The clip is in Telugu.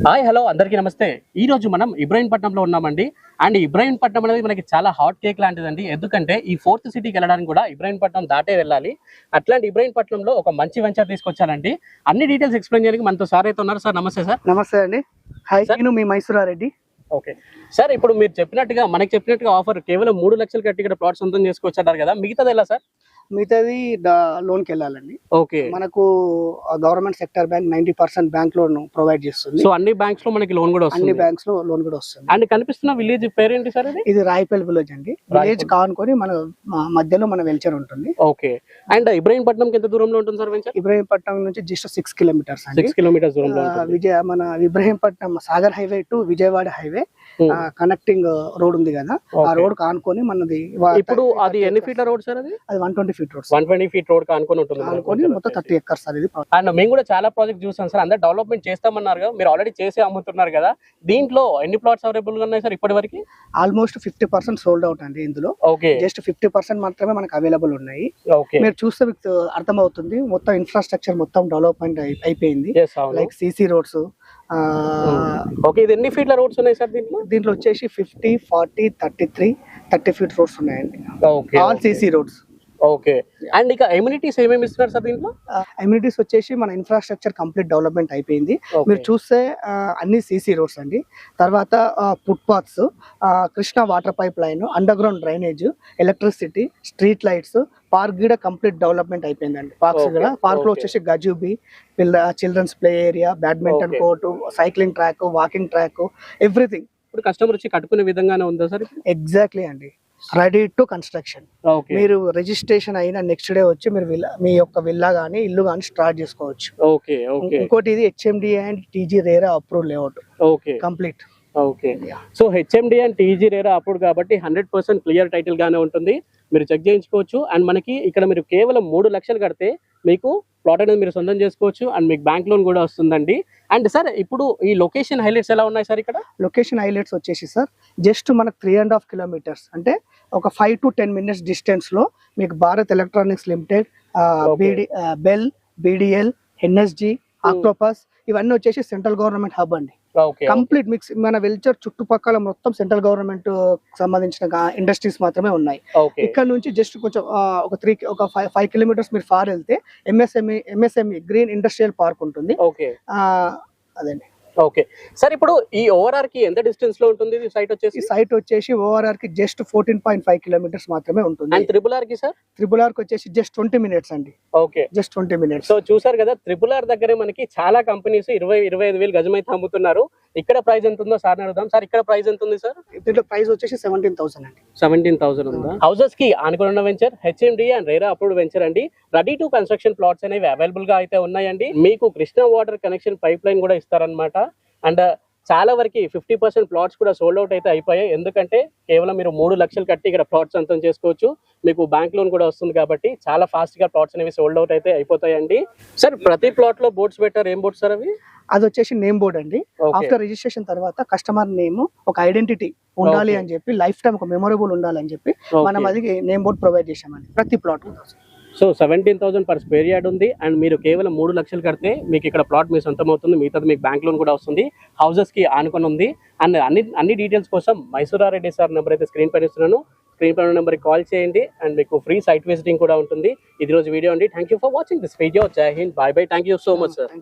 హాయ్ హలో అందరికీ నమస్తే. ఈ రోజు మనం ఇబ్రహీంపట్నంలో ఉన్నామండి. అండ్ ఇబ్రహీంపట్నం అనేది మనకి చాలా హాట్ కేక్ లాంటిదండి. ఎందుకంటే ఈ ఫోర్త్ సిటీకి వెళ్ళడానికి కూడా ఇబ్రహీంపట్నం దాటే వెళ్ళాలి. అట్లాంటి ఇబ్రహీంపట్నంలో ఒక మంచి వెంచర్ తీసుకొచ్చానండి. అన్ని డీటెయిల్స్ ఎక్స్ప్లెయిన్ చేయడానికి మనతో సార్ అయితే ఉన్నారు. సార్ నమస్తే సార్. నమస్తే అండి. హాయ్, నేను మీ మైసూరారెడ్డి. ఓకే సార్, ఇప్పుడు మీరు చెప్పినట్టుగా ఆఫర్ కేవలం 3 లక్షలు కట్టి ఇక్కడ ప్లాట్ సొంతం చేసుకోవచ్చారు కదా, మిగతాది ఎలా సార్? మిగతాది లోన్కి వెళ్ళాలండి. ఓకే, మనకు government sector bank 90% bank loan provide చేస్తుంది. సో అన్ని బ్యాంక్స్ లో మనకి లోన్ కూడా వస్తుంది. అన్ని బ్యాంక్స్ లో లోన్ కూడా వస్తుంది. అండ్ కనిపిస్తున్న విలేజ్ పేరు ఏంటి సార్? ఇది రాయపల్లి విలేజ్ అండి. విలేజ్ కానుకొని మన మధ్యలో మన వెంచర్ ఉంటుంది. ఓకే, అండ్ ఇబ్రహీంపట్నం ఎంత దూరంలో ఉంటుంది సార్ వెంచర్? ఇబ్రహీంపట్నం నుంచి జస్ట్ 6 కిలోమీటర్స్ అండి. 6 కిలోమీటర్స్ దూరంలో ఉంటుంది. మన Ibrahimpatnam Sagar highway to Vijayawada highway connecting road ఉంది కదా, ఆ రోడ్ కానుకొని మనది. ఇప్పుడు అది ఎన్ని ఫీట్ల రోడ్ సార్? అది 120 ఫీట్ రోడ్. 120 ఫీట్ రోడ్ కానుకొని ఉంటుంది. మొత్తం 30 ఎకర్స్ అది. అండ్ మేము కూడా చాలా ప్రాజెక్ట్ చూసాం సార్. అందరు డెవలప్మెంట్ చేస్తామన్నారు కదా, మీరు ఆల్రెడీ చేసి అమ్ముతున్నారు కదా. దీంట్లో ఎన్ని ప్లాట్స్ అవైలబుల్ గా ఉన్నాయి సార్ ఇప్పటి వరకు? ఆల్మోస్ట్ 50% సోల్డ్ అవుట్ అండి. ఇందులో ఓకే, జస్ట్ 50% మాత్రమే మనకు అవైలబుల్ ఉన్నాయి. ఓకే, మీరు చూస్తే మీకు అర్థమవుతుంది. మొత్తం ఇన్ఫ్రాస్ట్రక్చర్ మొత్తం డెవలప్మెంట్ అయిపోయింది. Like CC roads. ఓకే, ఇది ఎన్ని ఫీట్ల రోడ్స్ ఉన్నాయి సార్ దీంట్లో? దీంట్లో వచ్చేసి 50, 40, 33, 30 ఫీట్ రోడ్స్ ఉన్నాయండి. Al Sisi roads. Okay, and ఇక ఎమ్యూనిటీస్ ఏమేమి ఇస్తున్నారు సార్ దీంట్లో? ఎమ్యూనిటీస్ వచ్చేసి మన ఇన్ఫ్రాస్ట్రక్చర్ కంప్లీట్ డెవలప్మెంట్ అయిపోయింది. మీరు చూస్తే అన్ని సిసి రోడ్స్ అండి. తర్వాత foot paths, Krishna water pipe line, under ground drainage, electricity, street lights, park కూడా కంప్లీట్ డెవలప్మెంట్ అయిపోయిందండి. పార్క్స్ కూడా, పార్క్ లో వచ్చేసి gazebo, children's play area, badminton court, cycling track, walking track, everything. ఇప్పుడు కస్టమర్ వచ్చి కట్టుకునే విధంగానే ఉందా సార్? ఎగ్జాక్ట్లీ అండి. Ready to construction. మీరు రిజిస్ట్రేషన్ అయిన నెక్స్ట్ డే వచ్చి మీరు మీ యొక్క విల్లా గానీ ఇల్లు గానీ స్టార్ట్ చేసుకోవచ్చు. Okay, okay. ఇంకోటి ఇది HMD and TG RERA approve layout. Okay, complete. Okay, so HMD and TG RERA approve కాబట్టి 100% క్లియర్ టైటిల్ గానే ఉంటుంది. మీరు చెక్ చేయించుకోవచ్చు. అండ్ మనకి ఇక్కడ మీరు కేవలం 3 లక్షలు కడితే మీకు ప్లాట్ అనేది మీరు సొంతం చేసుకోవచ్చు. అండ్ మీకు బ్యాంక్ లోన్ కూడా వస్తుందండి. అండ్ సార్, ఇప్పుడు ఈ లొకేషన్ హైలైట్స్ ఎలా ఉన్నాయి సార్ ఇక్కడ? లొకేషన్ హైలైట్స్ వచ్చేసి సార్ జస్ట్ మనకు 3.5 కిలోమీటర్స్ అంటే ఒక 5 to 10 minutes డిస్టెన్స్ లో మీకు Bharat electronics limited, bell, BDL, NSG, octopus ఇవన్నీ వచ్చేసి సెంట్రల్ గవర్నమెంట్ హబ్ అండి. Complete mix. మన వెల్చర్ చుట్టుపక్కల మొత్తం సెంట్రల్ గవర్నమెంట్ సంబంధించిన ఇండస్ట్రీస్ మాత్రమే ఉన్నాయి. ఇక్కడ నుంచి జస్ట్ కొంచెం ఒక 5 కిలోమీటర్స్ మీరు ఫార్ వెళ్తే ఎంఎస్ఎంఈ గ్రీన్ ఇండస్ట్రియల్ పార్క్ ఉంటుంది. అదండి. ఓకే సార్, ఇప్పుడు ఈ ఓఆర్ఆర్ కి ఎంత డిస్టెన్స్ లో ఉంటుంది సైట్ వచ్చేసి? ఈ సైట్ వచ్చేసి ఓఆర్ఆర్ కి జస్ట్ 14.5 కిలోమీటర్స్ మాత్రమే ఉంటుంది. అండ్ త్రిబుల్ ఆర్ కి సార్? త్రిబుల్ ఆర్ కి వచ్చేసి జస్ట్ 20 minutes అండి. Okay, just 20 minutes. సో చూసారు కదా, త్రిబుల్ ఆర్ దగ్గరే మనకి చాలా కంపెనీస్ 20-25 వేలు గజం అయితే అమ్ముతున్నారు. ఇక్కడ ప్రైస్ ఎంత ఉందో సార్ అడుగుదాం. సార్, ఇక్కడ ప్రైస్ ఎంత ఉంది సార్? దీంట్లో ప్రైస్ వచ్చేసి 17,000 అండి. 17,000 ఉందా? హౌసెస్ కి ఆనుకున్న venture HMD and RERA approved venture అండి. రెడీ టు కన్స్ట్రక్షన్ ప్లాట్స్ అనేవి అవైలబుల్ గా అయితే ఉన్నాయండి. మీకు Krishna water connection pipe line కూడా ఇస్తారనమాట. అండ్ చాలా వరకు 50% ప్లాట్స్ కూడా సోల్డ్ అవుట్ అయితే అయిపోయాయి. ఎందుకంటే కేవలం మీరు 3 లక్షలు కట్టి ఇక్కడ ప్లాట్స్ సొంతం చేసుకోవచ్చు. మీకు బ్యాంక్ లోన్ కూడా వస్తుంది కాబట్టి చాలా ఫాస్ట్ గా ప్లాట్స్ అనేవి సోల్డ్ అవుట్ అయితే అయిపోతాయండి. సార్, ప్రతి ప్లాట్ లో బోర్డ్స్ పెట్టారు. ఏం బోర్డ్స్ సార్ అవి? అది వచ్చేసి నేమ్ బోర్డ్ అండి. ఆఫ్టర్ రిజిస్ట్రేషన్ తర్వాత కస్టమర్ నేమ్, ఒక ఐడెంటిటీ ఉండాలి అని చెప్పి, లైఫ్ టైం ఒక మెమొరబుల్ ఉండాలని చెప్పి మనం అది నేమ్ బోర్డ్ ప్రొవైడ్ చేసామండి ప్రతి plot. So 17,000 per square yard ఉంది. అండ్ మీరు కేవలం 3 లక్షలు కడితే మీకు ఇక్కడ ప్లాట్ మీ సొంతం అవుతుంది. మిగతాది మీకు బ్యాంక్ లోన్ కూడా వస్తుంది. హౌసెస్ కి ఆనుకొని ఉంది. అండ్ అన్ని డీటెయిల్స్ కోసం మైసూరారెడ్డి సార్ నెంబర్ అయితే స్క్రీన్ పైన ఇస్తున్నాను. స్క్రీన్ పైన నెంబర్ కి కాల్ చేయండి. అండ్ మీకు ఫ్రీ సైట్ విజిటింగ్ కూడా ఉంటుంది. ఇది రోజు వీడియో అండి. Thank you for watching this video. Jai Hind, bye bye. Thank you so much sir.